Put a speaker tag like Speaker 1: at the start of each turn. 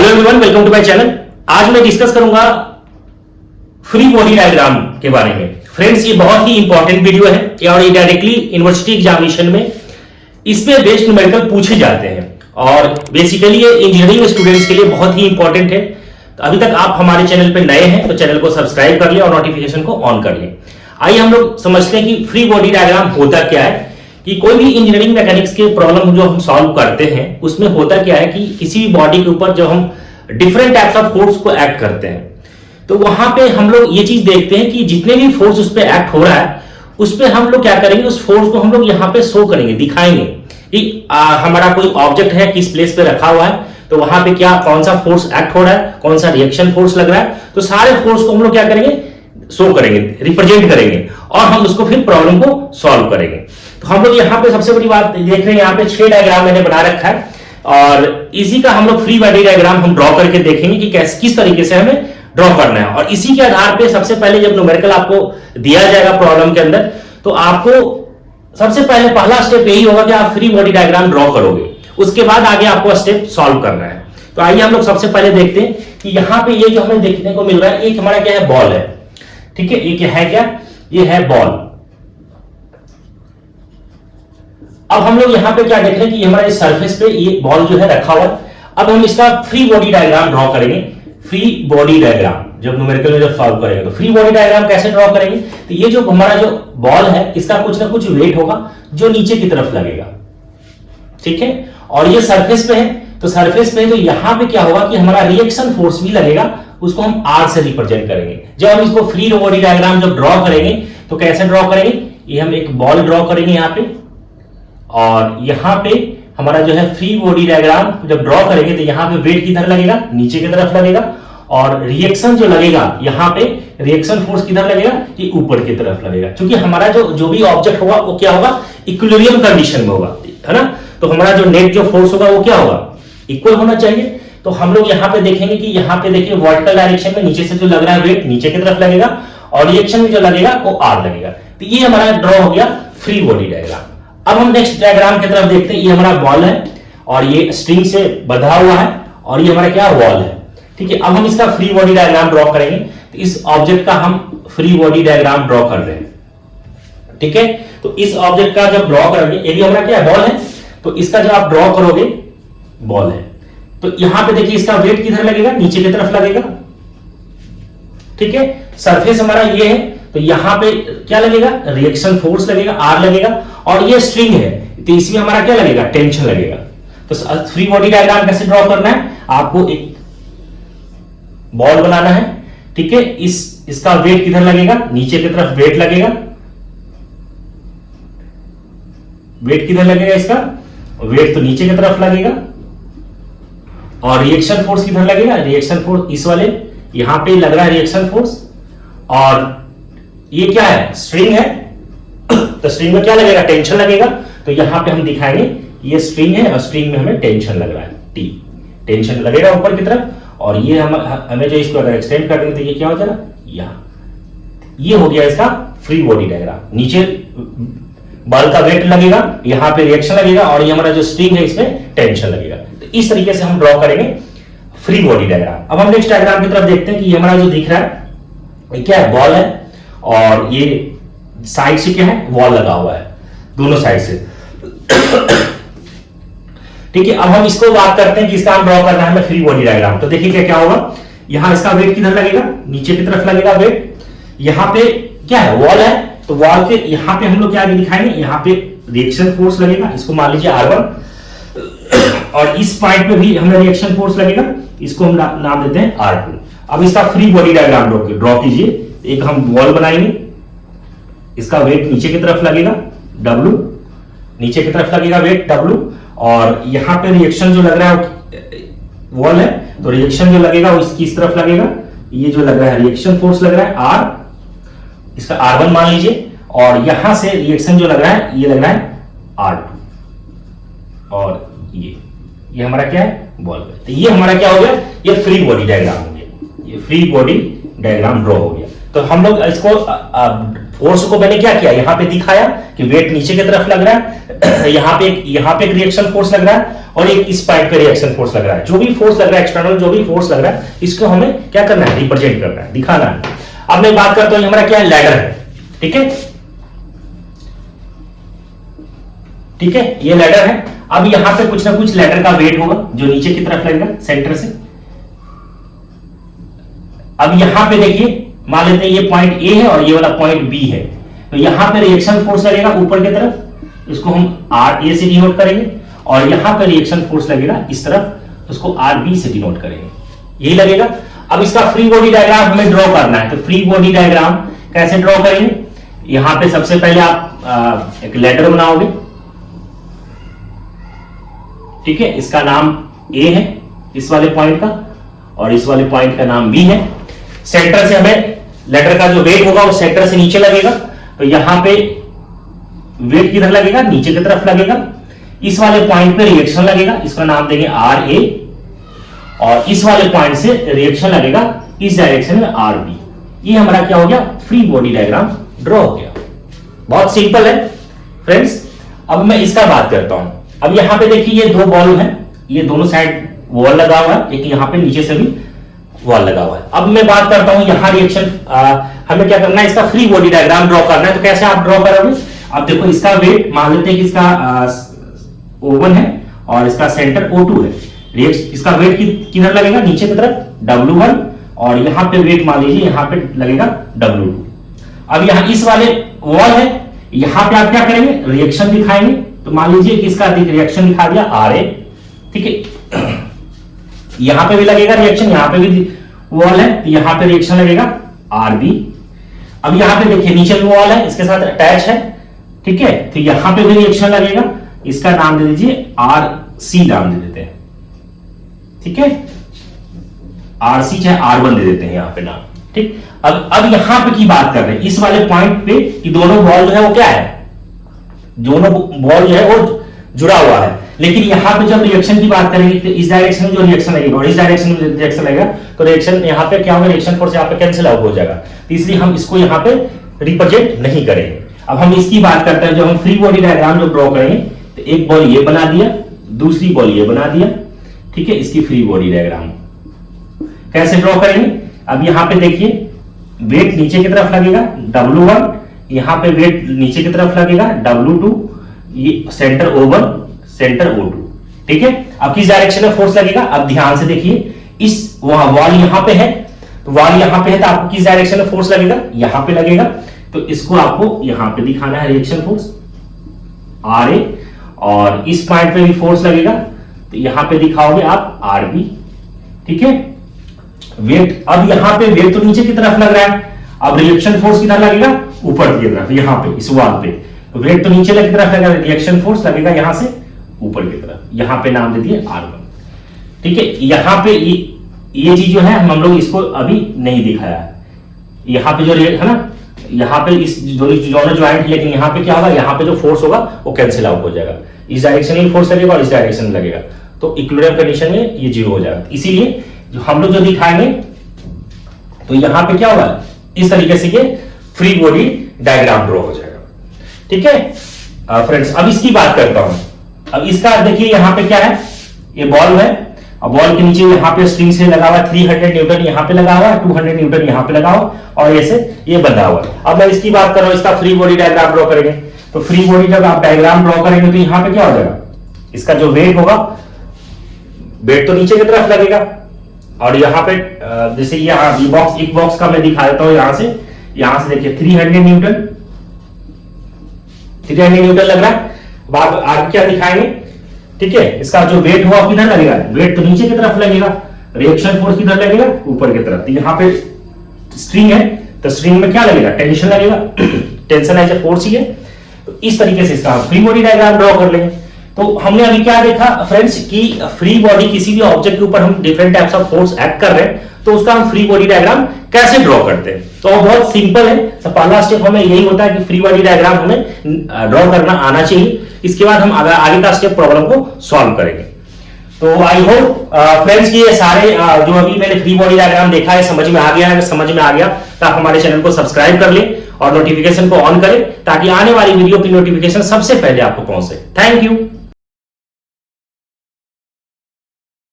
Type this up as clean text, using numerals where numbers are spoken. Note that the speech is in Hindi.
Speaker 1: Hello everyone, welcome to my channel. आज मैं डिस्कस करूंगा फ्री बॉडी डायग्राम के बारे में। फ्रेंड्स, ये बहुत ही इंपॉर्टेंट वीडियो है और ये डायरेक्टली यूनिवर्सिटी एग्जामिनेशन में इसमें बेस्ड न्यूमेरिकल पूछे जाते हैं और बेसिकली ये इंजीनियरिंग स्टूडेंट्स के लिए बहुत ही इंपॉर्टेंट है। तो अभी तक आप हमारे चैनल पर नए हैं तो चैनल को सब्सक्राइब कर लें और नोटिफिकेशन को ऑन कर लें। आइए हम लोग समझते हैं कि फ्री बॉडी डायग्राम होता क्या है। कि कोई भी इंजीनियरिंग मैकेनिक्स के प्रॉब्लम जो हम सॉल्व करते हैं उसमें होता क्या है कि किसी भी बॉडी के ऊपर जब हम डिफरेंट टाइप्स ऑफ फोर्स को एक्ट करते हैं तो वहां पे हम लोग ये चीज देखते हैं कि जितने भी फोर्स उस पर एक्ट हो रहा है उस पर हम लोग क्या करेंगे, उस फोर्स को हम लोग यहाँ पे शो करेंगे, दिखाएंगे कि हमारा कोई ऑब्जेक्ट है किस प्लेस पे रखा हुआ है तो वहां पे क्या कौन सा फोर्स एक्ट हो रहा है, कौन सा रिएक्शन फोर्स लग रहा है। तो सारे फोर्स को हम लोग क्या करेंगे, शो करेंगे, रिप्रेजेंट करेंगे और हम उसको फिर प्रॉब्लम को सॉल्व करेंगे। तो हम लोग यहाँ पे सबसे बड़ी बात देख रहे हैं, यहाँ पे 6 डायग्राम मैंने बना रखा है और इसी का हम लोग फ्री बॉडी डायग्राम हम ड्रॉ करके देखेंगे कि किस तरीके से हमें ड्रॉ करना है। और इसी के आधार पे सबसे पहले जब न्यूमेरिकल आपको दिया जाएगा प्रॉब्लम के अंदर तो आपको सबसे पहले पहला स्टेप यही होगा कि आप फ्री बॉडी डायग्राम ड्रॉ करोगे, उसके बाद आगे आपको स्टेप सॉल्व करना है। तो आइए हम लोग सबसे पहले देखते हैं कि यहाँ पे ये जो हमें देखने को मिल रहा है एक हमारा क्या है, बॉल है। ठीक है, ये क्या है, क्या ये है बॉल। अब हम लोग यहाँ पे क्या देख रहे हैं कि हमारे सरफेस पे ये बॉल जो है रखा हुआ है। अब हम इसका फ्री बॉडी डायग्राम ड्रॉ करेंगे। फ्री बॉडी डायग्राम जब न्यूमेरिकल में जब सॉल्व करेंगे तो फ्री बॉडी डायग्राम कैसे ड्रॉ करेंगे, तो ये जो हमारा जो बॉल है इसका कुछ ना कुछ वेट होगा जो नीचे की तरफ लगेगा। ठीक है, और ये सरफेस पे है तो सरफेस पे तो यहां पे क्या होगा कि हमारा रिएक्शन फोर्स भी लगेगा, उसको हम आर से रिप्रेजेंट करेंगे। जब हम इसको फ्री बॉडी डायग्राम जब ड्रॉ करेंगे तो कैसे ड्रॉ करेंगे, ये हम एक बॉल ड्रॉ करेंगे यहाँ पे और यहाँ पे हमारा जो है फ्री बॉडी डायग्राम जब ड्रॉ करेंगे तो यहाँ पे वेट किधर लगेगा, नीचे की तरफ लगेगा और रिएक्शन जो लगेगा यहाँ पे रिएक्शन फोर्स किधर लगेगा, ये ऊपर की तरफ लगेगा। क्योंकि हमारा जो भी ऑब्जेक्ट होगा वो क्या होगा, इक्विलिब्रियम कंडीशन में होगा, है ना। तो हमारा जो नेट जो फोर्स होगा वो क्या होगा, इक्वल होना चाहिए। तो हम लोग यहाँ पे देखेंगे कि यहाँ पे देखिए वर्टिकल डायरेक्शन में नीचे से जो लग रहा है वेट नीचे की तरफ लगेगा और रिएक्शन में जो लगेगा वो आर लगेगा। तो ये हमारा ड्रॉ हो गया फ्री बॉडी डायग्राम। अब हम नेक्स्ट डायग्राम की तरफ देखते हैं। ये हमारा बॉल है और ये स्ट्रिंग से बंधा हुआ है और ये हमारा क्या वॉल है। ठीक है, अब हम इसका फ्री बॉडी डायग्राम ड्रॉ करेंगे। तो इस ऑब्जेक्ट का हम फ्री बॉडी डायग्राम ड्रॉ कर रहे हैं। ठीक है, तो इस ऑब्जेक्ट का जब ड्रॉ करेंगे, ये भी हमारा क्या है, बॉल है। तो इसका जब आप ड्रॉ करोगे, बॉल है तो यहां पे देखिए इसका वेट किधर लगेगा, नीचे की तरफ लगेगा। ठीक है, सरफेस हमारा ये है तो यहां पे क्या लगेगा, रिएक्शन फोर्स लगेगा, आर लगेगा और ये स्ट्रिंग है तो इसमें हमारा क्या लगेगा, टेंशन लगेगा। तो फ्री बॉडी डायग्राम कैसे ड्रॉ करना है, आपको एक बॉल बनाना है। ठीक है, इसका वेट किधर लगेगा, नीचे की तरफ वेट लगेगा। वेट किधर लगेगा, इसका वेट तो नीचे की तरफ लगेगा और रिएक्शन फोर्स किधर लगेगा, रिएक्शन फोर्स इस वाले यहां पे लग रहा है रिएक्शन फोर्स और ये क्या है, स्ट्रिंग है तो स्ट्रिंग में क्या लगेगा, टेंशन लगेगा। तो यहां पे हम दिखाएंगे ये स्ट्रिंग है और स्ट्रिंग में हमें टेंशन लग रहा है, टी टेंशन लगेगा ऊपर की तरफ और ये हमें जो इसको अगर एक्सटेंड कर देंगे तो ये क्या हो जाएगा, यहां। ये हो गया इसका फ्री बॉडी डायग्राम। नीचे बॉल का वेट लगेगा, यहां पे रिएक्शन लगेगा और ये हमारा जो स्ट्रिंग है इसमें टेंशन लगेगा। तो इस तरीके से हम ड्रॉ करेंगे फ्री बॉडी डायग्राम। अब हम नेक्स्ट डायग्राम की तरफ देखते हैं कि ये हमारा जो दिख रहा है ये क्या है, बॉल है और ये साइड से क्या है, वॉल लगा हुआ है दोनों साइड से। ठीक है, अब हम इसको बात करते हैं कि इसका हम ड्रॉ करना है हमें फ्री बॉडी डायग्राम। तो देखिए क्या क्या होगा, यहां इसका वेट किधर लगेगा, नीचे की तरफ लगेगा वेट। यहां पे क्या है, वॉल है तो वॉल के यहां पे हम लोग क्या दिखाएंगे, यहां पे रिएक्शन फोर्स लगेगा, इसको मान लीजिए R1 और इस पॉइंट पे भी हमें रिएक्शन फोर्स लगेगा, इसको हम नाम देते हैं R2। अब इसका फ्री बॉडी डायग्राम ड्रॉ कीजिए। एक हम वॉल बनाएंगे, इसका वेट नीचे की तरफ लगेगा W, नीचे की तरफ लगेगा वेट W और यहां पे रिएक्शन जो लग रहा है वॉल है तो रिएक्शन जो लगेगा वो इसकी इस तरफ लगेगा। ये जो लग रहा है रिएक्शन फोर्स लग रहा है R, इसका R1 मान लीजिए और यहां से रिएक्शन जो लग रहा है ये लग रहा है R2 और ये हमारा क्या है, बॉल। तो ये हमारा क्या हो गया, ये फ्री बॉडी डायग्राम हो गया, ये फ्री बॉडी डायग्राम ड्रॉ हो गया। तो हम लोग इसको फोर्स को मैंने क्या किया, यहां पे दिखाया कि वेट नीचे की तरफ लग रहा है, यहां पे एक रिएक्शन फोर्स लग रहा है और एक इस पाइप पे रिएक्शन फोर्स लग रहा है। जो भी फोर्स लग रहा है एक्सटर्नल, जो भी फोर्स लग रहा है, इसको हमें क्या करना है, रिप्रेजेंट करना है, दिखाना है। अब मैं बात करता हूं हमारा क्या है, लैडर है, ठीक है, ठीक है, ये लैडर है। अब यहां पे कुछ ना कुछ लैडर का वेट होगा जो नीचे की तरफ लगेगा सेंटर से। अब यहां पे देखिए, मान लेते हैं ये पॉइंट ए है और ये वाला पॉइंट बी है, तो यहां पे रिएक्शन फोर्स लगेगा ऊपर की तरफ, इसको हम आर ए से डिनोट करेंगे, और यहां पे रिएक्शन फोर्स लगेगा इस तरफ, उसको आर बी से डिनोट करेंगे, यही लगेगा। अब इसका फ्री बॉडी डायग्राम हमें ड्रॉ करना है, तो फ्री बॉडी डायग्राम कैसे ड्रॉ करेंगे, यहां पे सबसे पहले आप एक लेटर बनाओगे, ठीक है, इसका नाम ए है इस वाले पॉइंट का, और इस वाले पॉइंट का नाम बी है। सेंटर से हमें लेटर का जो वेट होगा वो सेंटर से नीचे लगेगा, तो यहां पे वेट किधर लगेगा, नीचे की तरफ लगेगा। इस वाले पॉइंट पे रिएक्शन लगेगा, इसका नाम देंगे आर ए, और इस वाले पॉइंट से रिएक्शन लगेगा इस डायरेक्शन में आर बी। ये हमारा क्या हो गया, फ्री बॉडी डायग्राम ड्रॉ हो गया। बहुत सिंपल है फ्रेंड्स। अब मैं इसका बात करता हूं। अब यहां पे देखिए ये दो बॉल है, ये दोनों साइड वॉल लगा हुआ है, एक यहां पे नीचे से भी वॉल लगा हुआ है। अब मैं बात करता हूं यहां रिएक्शन, हमें क्या करना है, इसका फ्री बॉडी डायग्राम ड्रॉ करना है। तो कैसे आप ड्रॉ करोगे, अब देखो इसका वेट मान लेते हैं कि इसका O1 है और इसका सेंटर O2 है। इसका वेट किधर लगेगा, नीचे की तरफ W1, और यहां पे वेट मान लीजिए यहां पे लगेगा W2। अब यहां इस वाले वॉल है, यहां पे आप क्या करेंगे, रिएक्शन दिखाएंगे। तो मान लीजिए कि इसका रिएक्शन दिखा दिया RA, ठीक है, यहां पे भी लगेगा रिएक्शन, यहां पे भी वॉल है तो यहां पे रिएक्शन लगेगा RB। अब यहां पे देखिए नीचे भी वॉल है, इसके साथ अटैच है, ठीक है, तो यहां पे भी रिएक्शन लगेगा, इसका नाम दे दीजिए RC, नाम दे देते हैं, ठीक है, RC चाहे R1 दे देते हैं यहां पे नाम, ठीक। अब यहां पे की बात कर रहे हैं इस वाले पॉइंट पे कि दोनों बॉल जो है वो क्या है, दोनों बॉल जो है वो जुड़ा हुआ है। लेकिन यहां पे जब रिएक्शन की बात करेंगे तो इस डायरेक्शन में जो रिएक्शन लगेगा और इस डायरेक्शन में रिएक्शन लगेगा, तो रिएक्शन यहां पे क्या होगा, रिएक्शन फोर्स यहां पे कैंसिल आउट हो जाएगा, तो इसलिए हम इसको यहां पे रिप्रेजेंट नहीं करेंगे। अब हम इसकी बात करते हैं, जब हम फ्री बॉडी डायग्राम जो ड्रॉ करेंगे, तो एक बॉल ये बना दिया, दूसरी बॉल ये बना दिया, ठीक है, इसकी फ्री बॉडी डायग्राम कैसे ड्रॉ करेंगे। अब यहां पे देखिए वेट नीचे की तरफ लगेगा W1, यहां पे वेट नीचे की तरफ लगेगा W2, ये सेंटर O1, सेंटर O2, ठीक है। अब किस डायरेक्शन में फोर्स लगेगा, अब ध्यान से देखिए, इस वॉल यहां पे है, तो वॉल यहां पे है, तो आपको किस डायरेक्शन में फोर्स लगेगा, यहां पे लगेगा, तो इसको आपको यहां पे दिखाना है रिएक्शन फोर्स RA, और इस पॉइंट पे भी फोर्स लगेगा, तो यहां पे दिखाओगे आप RB, ठीक है। वेट, अब यहां पे वेट तो नीचे की तरफ लग रहा है, अब रिएक्शन फोर्स किधर लगेगा, ऊपर की तरफ, यहां पे इस वॉल पे, तो वेट तो नीचे की तरफ लगेगा, रिएक्शन फोर्स लगेगा यहां से ऊपर की तरफ, यहां पे नाम दे दिए R1, ठीक है। यहां पे ये चीज जो है हम लोग इसको अभी नहीं दिखाया है, यहां पे जो है ना, यहां पे इस दोनों ज्वाइंट, लेकिन यहां पे क्या होगा, यहां पे जो फोर्स होगा वो कैंसिल आउट हो जाएगा, इस डायरेक्शन में फोर्स लगेगा और इस डायरेक्शन में लगेगा, तो इक्विलिब्रियम कंडीशन में ये जीरो हो जाएगा। इसीलिए जो हम लोग जो दिखाएंगे, तो यहां पे क्या होगा, इस तरीके से ये फ्री बॉडी डायग्राम ड्रॉ हो जाएगा, ठीक है फ्रेंड्स। अब इसकी बात करता हूं। अब इसका देखिए यहां पे क्या है, ये बॉल है, और बॉल के नीचे यहां पे स्ट्रिंग से लगा हुआ है, 300 न्यूटन यहां पे लगा हुआ है, 200 न्यूटन यहां पे लगा हुआ, और ऐसे ये बंधा हुआ है। अब मैं इसकी बात कर रहा हूं, इसका फ्री बॉडी डायग्राम ड्रॉ करेंगे, तो फ्री बॉडी जब आप डायग्राम ड्रॉ करेंगे, तो यहां पे क्या हो जाएगा, इसका जो वेट होगा, वेट तो नीचे की तरफ लगेगा, और यहां पे जैसे ये बॉक्स, एक बॉक्स का मैं दिखा देता हूं, यहां से देखिए 300 न्यूटन लग रहा है। अब आप आगे क्या दिखाएंगे, ठीक है, इसका जो वेट हुआ किधर लगेगा, वेट तो नीचे की तरफ लगेगा, रिएक्शन फोर्स किधर लगेगा, ऊपर की तरफ। तो यहां पे स्ट्रिंग है, तो स्ट्रिंग में क्या लगेगा, टेंशन लगेगा, टेंशन एज ए फोर्स ही है। तो इस तरीके से इसका फ्री बॉडी डायग्राम ड्रॉ कर लेंगे। तो हमने अभी क्या देखा फ्रेंड्स कि फ्री बॉडी, किसी भी ऑब्जेक्ट के ऊपर हम different types of force act कर रहे हैं, तो उसका हम फ्री बॉडी डायग्राम कैसे ड्रॉ करते हैं। तो बहुत सिंपल है, तो पहला स्टेप हमें यही होता है कि फ्री बॉडी डायग्राम हमें ड्रॉ करना आना चाहिए। इसके बाद हम आगे का स्टेप प्रॉब्लम को सॉल्व करेंगे। तो आई होप फ्रेंड्स कि ये सारे जो अभी मैंने फ्री बॉडी डायग्राम देखा है समझ में आ गया है। समझ में आ गया तो आप हमारे चैनल को सब्सक्राइब कर लें और नोटिफिकेशन को ऑन करें ताकि आने वाली वीडियो की नोटिफिकेशन सबसे पहले आपको पहुंचे। Thank you.